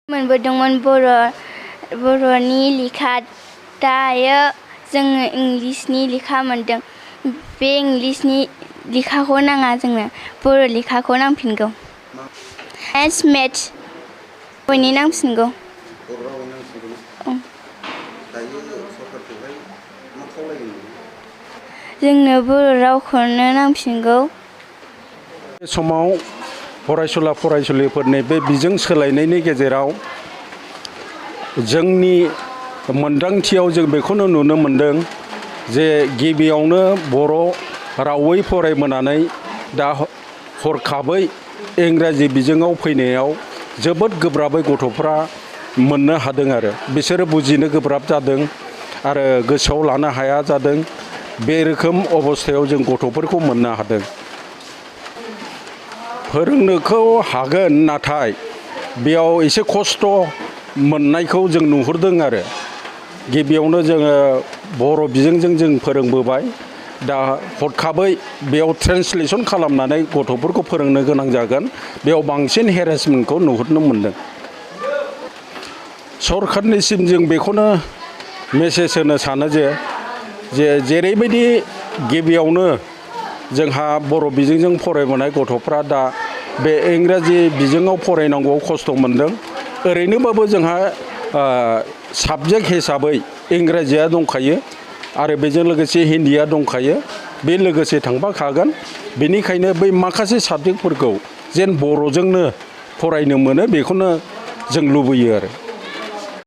मोनबोदोंमोन बर'नि लेखा दायो जोङो इंलिसनि लेखा मोनदों बे इंलिसनि लेखाखौ नाङा जोंनो बर' लेखाखौ नांफिनगौ साइन्स मेथ्स बयनि नांफिनगौ जोंनो बर' रावखौनो नांफिनगौ समाव फरायसुला फरायसुलिफोरनि बे बिजों सोलायनायनि गेजेराव जोंनि मोनदांथियाव जों बेखौनो नुनो मोनदों जे गिबियावनो बर' रावै फरायबोनानै दा हरखाबै इंराजि बिजोङाव फैनायाव जोबोद गोब्राबै गथ'फ्रा मोननो हादों आरो बिसोरो बुजिनो गोब्राब जादों आरो गोसोआव लानो हाया जादों बे रोखोम अबस्थायाव जों गथ'फोरखौ मोननो हादों फोरोंनोखौ हागोन नाथाय बेयाव एसे खस्थ' मोननायखौ जों नुहुरदों आरो गिबियावनो जोङो बर' बिजोंजों जों फोरोंबोबाय दा हरखाबै बेयाव ट्रेन्सलेसन खालामनानै गथ'फोरखौ फोरोंनो गोनां जागोन बेयाव बांसिन हेरेसमेन्टखौ नुहुरनो मोनदों सरखारनिसिम जों बेखौनो मेसेज होनो सानो जे जेरैबायदि गिबियावनो जोंहा बर' बिजोंजों फरायबोनाय गथ'फ्रा दा बे इंराजि बिजोङाव फरायनांगौ खस्थ' मोनदों ओरैनोबाबो जोंहा साबजेक्ट हिसाबै इंराजिया दंखायो आरो बेजों लोगोसे हिन्दीया दंखायो बे लोगोसे थांफाखागोन बेनिखायनो बै माखासे साबजेक्टफोरखौ जेन बर'जोंनो फरायनो मोनो बेखौनो जों लुबैयो आरो